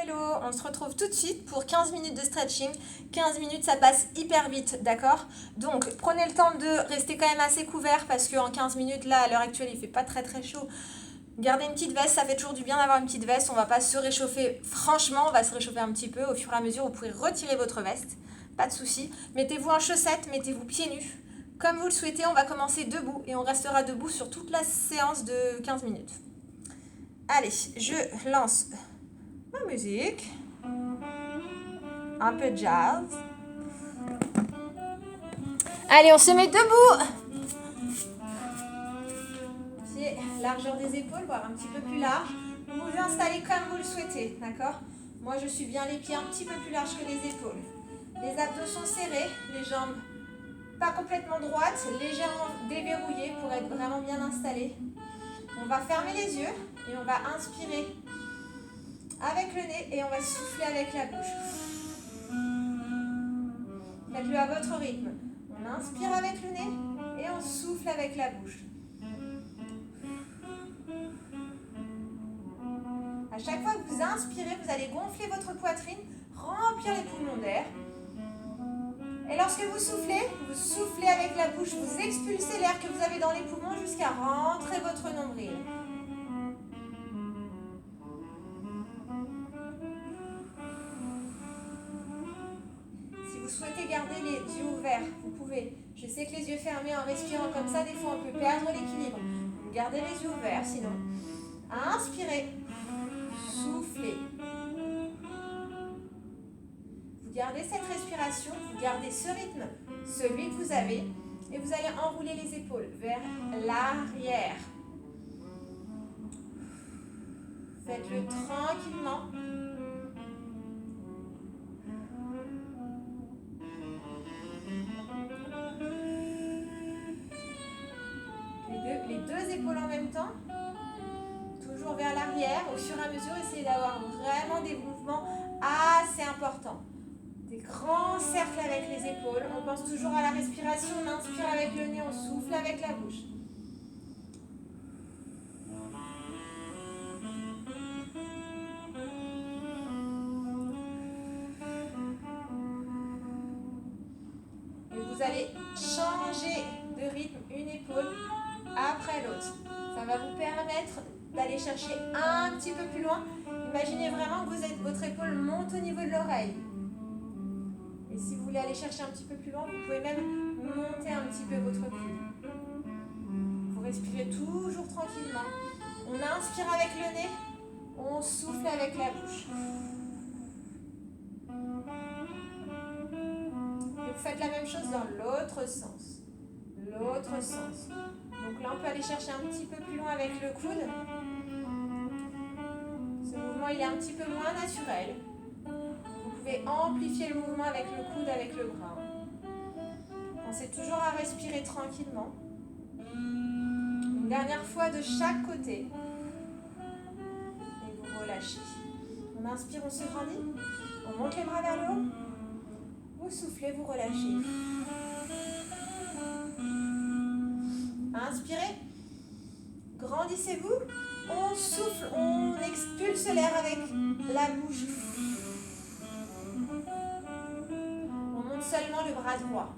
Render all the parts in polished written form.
Hello, on se retrouve tout de suite pour 15 minutes de stretching. 15 minutes, ça passe hyper vite, d'accord? Donc, prenez le temps de rester quand même assez couvert parce qu'en 15 minutes, là, à l'heure actuelle, il fait pas très très chaud. Gardez une petite veste, ça fait toujours du bien d'avoir une petite veste. On va pas se réchauffer, franchement, on va se réchauffer un petit peu. Au fur et à mesure, vous pouvez retirer votre veste, pas de souci. Mettez-vous en chaussettes, mettez-vous pieds nus. Comme vous le souhaitez, on va commencer debout et on restera debout sur toute la séance de 15 minutes. Allez, je lance ma musique, un peu de jazz. Allez, on se met debout. Pieds, largeur des épaules, voire un petit peu plus large. Vous pouvez installer comme vous le souhaitez, d'accord? Moi, je suis bien les pieds un petit peu plus larges que les épaules. Les abdos sont serrés, les jambes pas complètement droites, légèrement déverrouillées pour être vraiment bien installées. On va fermer les yeux et on va inspirer avec le nez et on va souffler avec la bouche. Faites-le à votre rythme. On inspire avec le nez et on souffle avec la bouche. À chaque fois que vous inspirez, vous allez gonfler votre poitrine, remplir les poumons d'air. Et lorsque vous soufflez avec la bouche, vous expulsez l'air que vous avez dans les poumons jusqu'à rentrer votre nombril. Si vous souhaitez garder les yeux ouverts, vous pouvez. Je sais que les yeux fermés en respirant comme ça, des fois on peut perdre l'équilibre. Vous gardez les yeux ouverts, sinon. Inspirez, soufflez. Vous gardez cette respiration, vous gardez ce rythme, celui que vous avez, et vous allez enrouler les épaules vers l'arrière. Faites-le tranquillement. Les deux épaules en même temps, toujours vers l'arrière. Au fur et à mesure, essayez d'avoir vraiment des mouvements assez importants. Des grands cercles avec les épaules. On pense toujours à la respiration. On inspire avec le nez, on souffle avec la bouche. Et vous allez changer de rythme une épaule après l'autre. Ça va vous permettre d'aller chercher un petit peu plus loin. Imaginez vraiment que votre épaule monte au niveau de l'oreille. Et si vous voulez aller chercher un petit peu plus loin, vous pouvez même monter un petit peu votre coude. Vous respirez toujours tranquillement. On inspire avec le nez, on souffle avec la bouche. Et vous faites la même chose dans l'autre sens. L'autre sens. Donc là, on peut aller chercher un petit peu plus loin avec le coude. Ce mouvement, il est un petit peu moins naturel. Vous pouvez amplifier le mouvement avec le coude, avec le bras. Pensez toujours à respirer tranquillement. Une dernière fois de chaque côté. Et vous relâchez. On inspire, on se grandit. On monte les bras vers le haut. Vous soufflez, vous relâchez. Inspirez. Grandissez-vous. On souffle, on expulse l'air avec la bouche. On monte seulement le bras droit.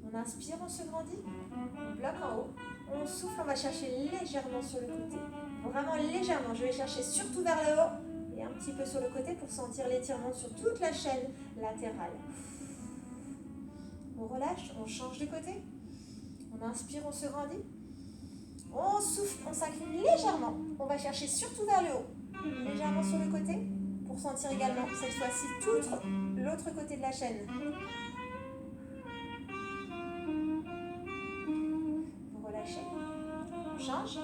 On inspire, on se grandit. On bloque en haut. On souffle, on va chercher légèrement sur le côté. Vraiment légèrement. Je vais chercher surtout vers le haut et un petit peu sur le côté pour sentir l'étirement sur toute la chaîne latérale. On relâche, on change de côté. On inspire, on se grandit. On souffle, on s'incline légèrement. On va chercher surtout vers le haut. Légèrement sur le côté pour sentir également cette fois-ci tout l'autre côté de la chaîne. Vous relâchez. On change.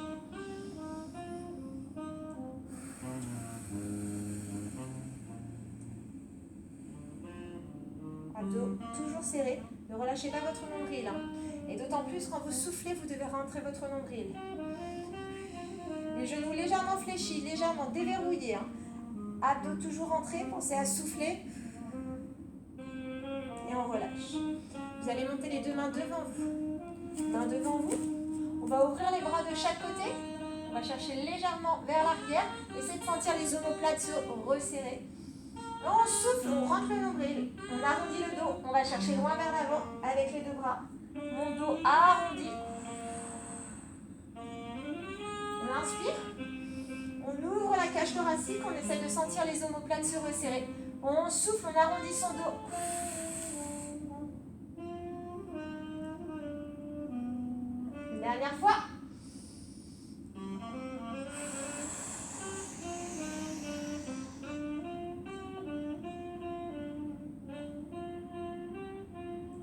Abdos toujours serrés. Ne relâchez pas votre nombril. Et d'autant plus quand vous soufflez, vous devez rentrer votre nombril. Les genoux légèrement fléchis, légèrement déverrouillés. Abdos toujours rentrés, pensez à souffler. Et on relâche. Vous allez monter les deux mains devant vous. Mains devant vous. On va ouvrir les bras de chaque côté. On va chercher légèrement vers l'arrière. Essayez de sentir les omoplates se resserrer. On souffle, on rentre le nombril, on arrondit le dos, on va chercher loin vers l'avant avec les deux bras. Mon dos arrondi. On inspire. On ouvre la cage thoracique, on essaie de sentir les omoplates se resserrer. On souffle, on arrondit son dos. Une dernière fois.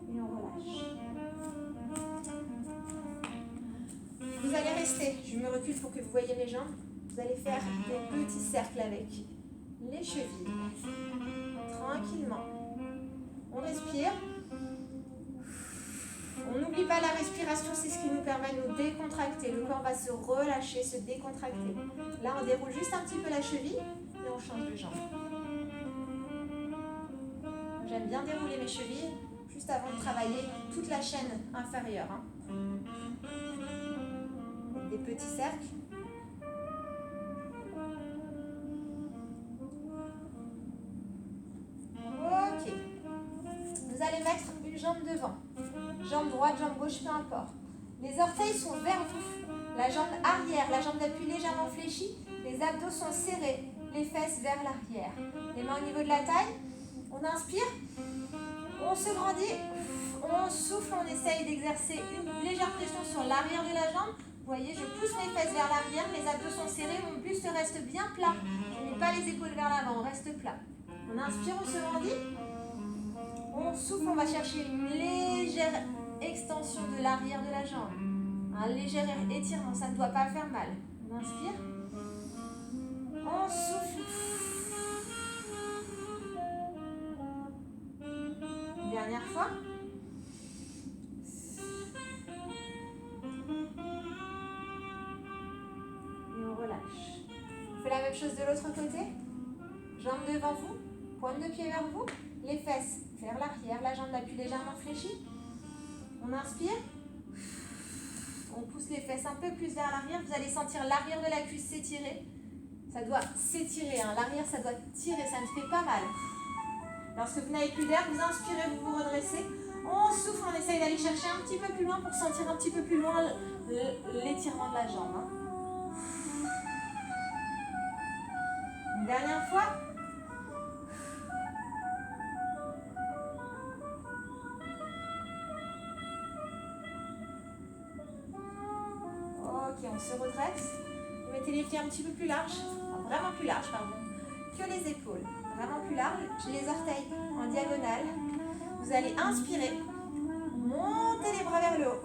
Et on relâche. Vous allez rester, je me recule pour que vous voyez mes jambes. Vous allez faire des petits cercles avec les chevilles. Tranquillement. On respire. On n'oublie pas la respiration, c'est ce qui nous permet de nous décontracter. Le corps va se relâcher, se décontracter. Là, on déroule juste un petit peu la cheville et on change de jambe. J'aime bien dérouler mes chevilles juste avant de travailler toute la chaîne inférieure. Des petits cercles. Ok. Vous allez mettre une jambe devant. Jambe droite, jambe gauche, peu importe. Les orteils sont vers vous. La jambe arrière, la jambe d'appui légèrement fléchie. Les abdos sont serrés. Les fesses vers l'arrière. Les mains au niveau de la taille. On inspire. On se grandit. On souffle. On essaye d'exercer une légère pression sur l'arrière de la jambe. Vous voyez, je pousse mes fesses vers l'arrière. Mes abdos sont serrés. Mon buste reste bien plat. Je ne mets pas les épaules vers l'avant. On reste plat. On inspire, on se grandit. On souffle, on va chercher une légère extension de l'arrière de la jambe. Un léger étirement, ça ne doit pas faire mal. On inspire. On souffle. Une dernière fois. Et on relâche. On fait la même chose de l'autre côté. Jambes devant vous, pointe de pied vers vous. Les fesses vers l'arrière, la jambe d'appui légèrement fléchie. On inspire. On pousse les fesses un peu plus vers l'arrière. Vous allez sentir l'arrière de la cuisse s'étirer. Ça doit s'étirer. L'arrière, ça doit tirer. Ça ne fait pas mal. Lorsque vous n'avez plus d'air, vous inspirez, vous vous redressez. On souffle, on essaye d'aller chercher un petit peu plus loin pour sentir un petit peu plus loin l'étirement de la jambe. Une dernière fois. Ok, on se redresse. Vous mettez les pieds un petit peu plus larges, enfin, vraiment plus larges, pardon, que les épaules. Vraiment plus larges, les orteils en diagonale. Vous allez inspirer, montez les bras vers le haut.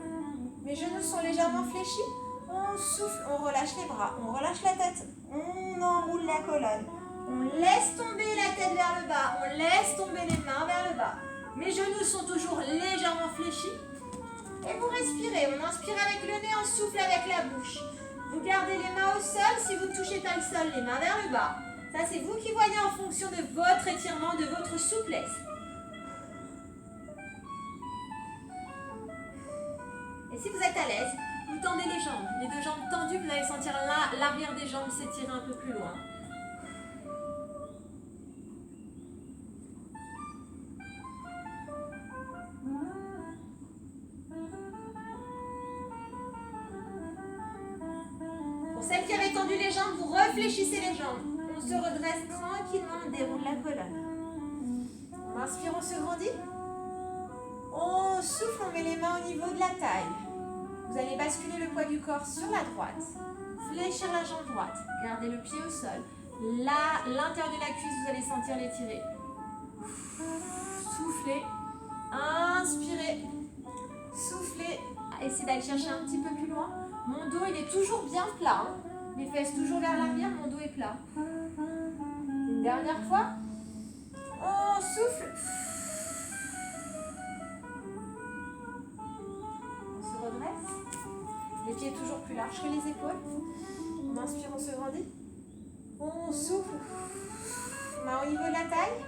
Mes genoux sont légèrement fléchis. On souffle, on relâche les bras, on relâche la tête, on enroule la colonne. On laisse tomber la tête vers le bas, on laisse tomber les mains vers le bas. Mes genoux sont toujours légèrement fléchis. Et vous respirez, on inspire avec le nez, on souffle avec la bouche. Vous gardez les mains au sol, si vous ne touchez pas le sol, les mains vers le bas. Ça, c'est vous qui voyez en fonction de votre étirement, de votre souplesse. Et si vous êtes à l'aise, vous tendez les jambes. Les deux jambes tendues, vous allez sentir l'arrière des jambes s'étirer un peu plus loin. Celle qui avait tendu les jambes, vous réfléchissez les jambes. On se redresse tranquillement, on déroule la colonne. On inspire, on se grandit. On souffle, on met les mains au niveau de la taille. Vous allez basculer le poids du corps sur la droite. Fléchir la jambe droite. Gardez le pied au sol. Là, l'intérieur de la cuisse, vous allez sentir l'étirer. Soufflez. Inspirez. Soufflez. Essayez d'aller chercher un petit peu plus loin. Mon dos, il est toujours bien plat. Les fesses toujours vers l'arrière, mon dos est plat. Une dernière fois. On souffle. On se redresse. Les pieds toujours plus larges que les épaules. On inspire, on se grandit. On souffle. Main au niveau de la taille.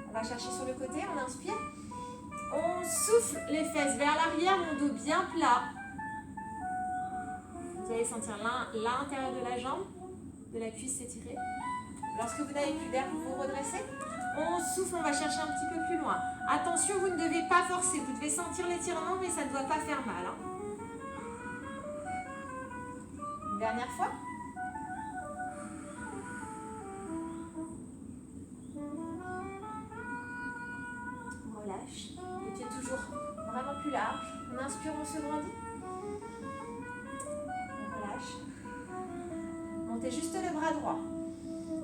On va chercher sur le côté, on inspire. On souffle les fesses vers l'arrière, mon dos bien plat. Vous allez sentir l'intérieur de la jambe, de la cuisse s'étirer. Lorsque vous n'avez plus d'air, vous vous redressez. On souffle, on va chercher un petit peu plus loin. Attention, vous ne devez pas forcer. Vous devez sentir l'étirement, mais ça ne doit pas faire mal. Une dernière fois. On relâche. Les pieds toujours vraiment plus larges. On inspire, on se grandit. On relâche. Montez juste le bras droit.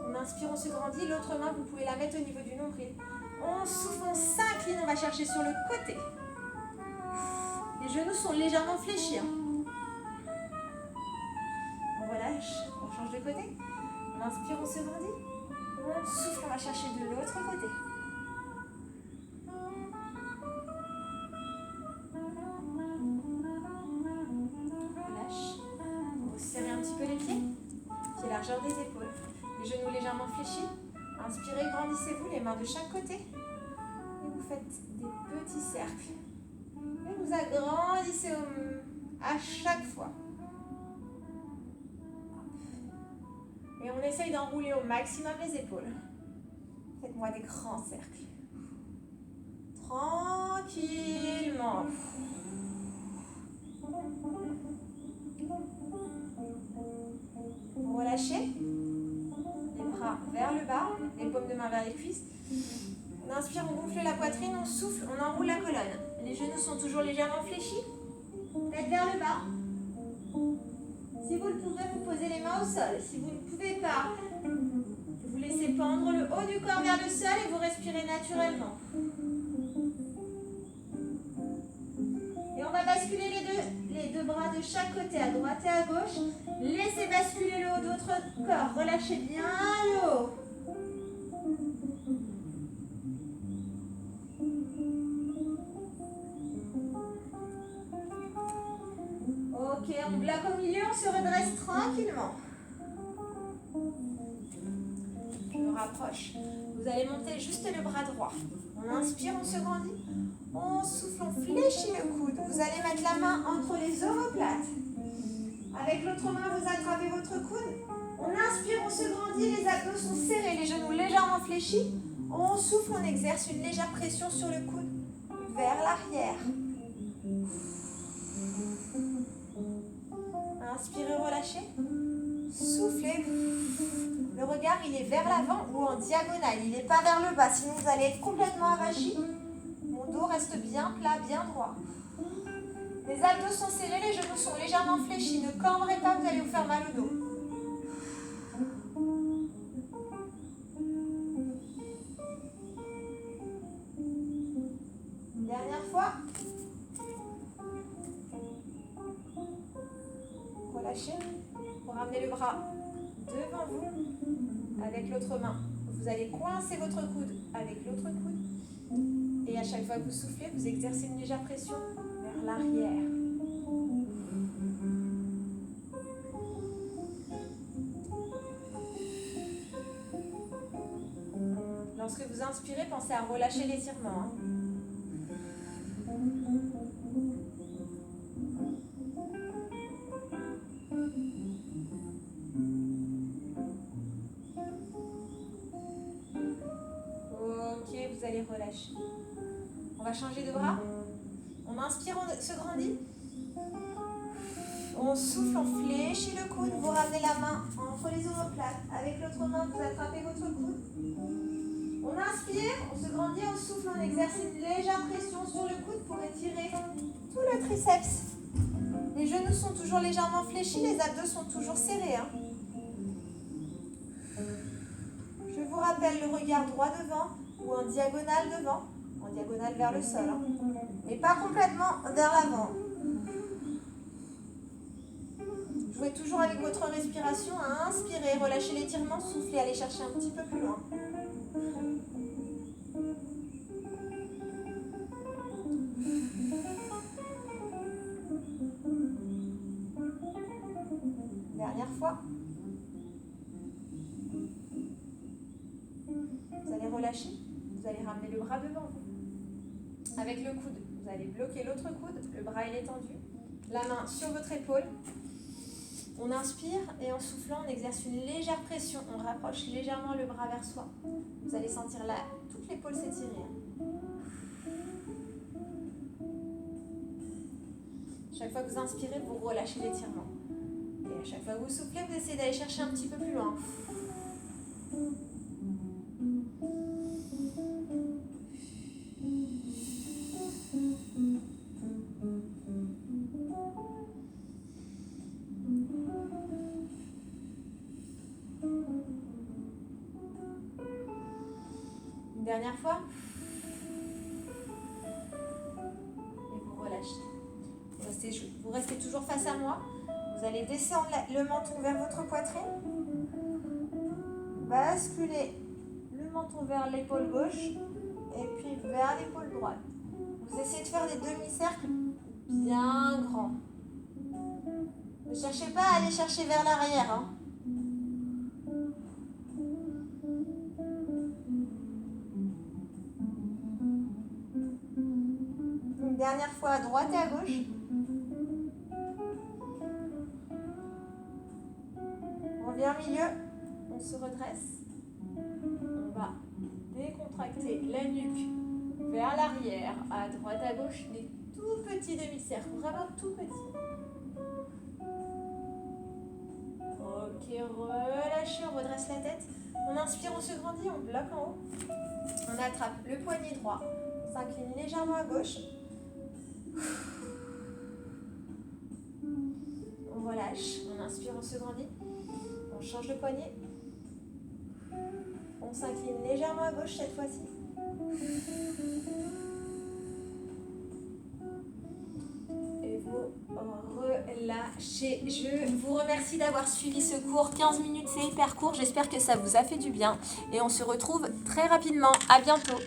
On inspire, on se grandit. L'autre main, vous pouvez la mettre au niveau du nombril. On souffle, on s'incline, on va chercher sur le côté. Les genoux sont légèrement fléchis. On relâche, on change de côté. On inspire, on se grandit. On souffle, on va chercher de l'autre côté. On relâche. On serre un petit peu les pieds. Pieds largeur des épaules. Les genoux légèrement fléchis. Inspirez, grandissez-vous, les mains de chaque côté. Et vous faites des petits cercles. Et vous agrandissez à chaque fois. Et on essaye d'enrouler au maximum les épaules. Faites-moi des grands cercles. Tranquillement. Vous relâchez. Les bras vers le bas, les paumes de main vers les cuisses. On inspire, on gonfle la poitrine, on souffle, on enroule la colonne. Les genoux sont toujours légèrement fléchis. Tête vers le bas. Si vous le pouvez, vous posez les mains au sol. Si vous ne pouvez pas, vous laissez pendre le haut du corps vers le sol et vous respirez naturellement. Et on va basculer les deux bras de chaque côté, à droite et à gauche. Laissez basculer le haut de votre corps. Relâchez bien le haut. Ok, on bloque au milieu, on se redresse tranquillement. Je me rapproche. Vous allez monter juste le bras droit. On inspire, on se grandit. On souffle, on fléchit le coude. Vous allez mettre la main entre les omoplates. Avec l'autre main, vous attrapez votre coude. On inspire, on se grandit, les abdos sont serrés, les genoux légèrement fléchis. On souffle, on exerce une légère pression sur le coude vers l'arrière. Inspirez, relâchez. Soufflez. Le regard, il est vers l'avant ou en diagonale. Il n'est pas vers le bas, sinon vous allez être complètement avachi. Mon dos reste bien plat, bien droit. Les abdos sont serrés, les genoux sont légèrement fléchis. Ne cambrez pas, vous allez vous faire mal au dos. Une dernière fois. Relâchez. Vous ramenez le bras devant vous avec l'autre main. Vous allez coincer votre coude avec l'autre coude. Et à chaque fois que vous soufflez, vous exercez une légère pression vers l'arrière. Lorsque vous inspirez, pensez à relâcher l'étirement. Ok, vous allez relâcher. On va changer de bras. On inspire, on se grandit. On souffle, on fléchit le coude. Vous ramenez la main entre les omoplates. Avec l'autre main, vous attrapez votre coude. On inspire, on se grandit, on souffle, on exerce une légère pression sur le coude pour étirer tout le triceps. Les genoux sont toujours légèrement fléchis, les abdos sont toujours serrés. Je vous rappelle le regard droit devant ou en diagonale devant, en diagonale vers le sol, mais pas complètement vers l'avant. Jouez toujours avec votre respiration, inspirez, relâchez l'étirement, soufflez, allez chercher un petit peu plus loin. Dernière fois. Vous allez relâcher, vous allez ramener le bras devant vous. Avec le coude, vous allez bloquer l'autre coude, le bras il est tendu, la main sur votre épaule. On inspire et en soufflant, on exerce une légère pression. On rapproche légèrement le bras vers soi. Vous allez sentir là toute l'épaule s'étirer. Chaque fois que vous inspirez, vous relâchez l'étirement. Et à chaque fois que vous soufflez, vous essayez d'aller chercher un petit peu plus loin. Une dernière fois. Et vous relâchez. Vous restez toujours face à moi. Vous allez descendre le menton vers votre poitrine. Basculez le menton vers l'épaule gauche et puis vers l'épaule droite. Vous essayez de faire des demi-cercles bien grands. Ne cherchez pas à aller chercher vers l'arrière. Hein. Une dernière fois à droite et à gauche. On revient au milieu. On se redresse. On va décontracter la nuque vers l'arrière, à droite, à gauche, des tout petits demi-cercles, vraiment tout petits. Ok, relâchez, on redresse la tête. On inspire, on se grandit, on bloque en haut. On attrape le poignet droit, on s'incline légèrement à gauche. On relâche, on inspire, on se grandit. On change de poignet. On s'incline légèrement à gauche cette fois-ci. Et vous relâchez. Je vous remercie d'avoir suivi ce cours. 15 minutes, c'est hyper court. J'espère que ça vous a fait du bien. Et on se retrouve très rapidement. À bientôt.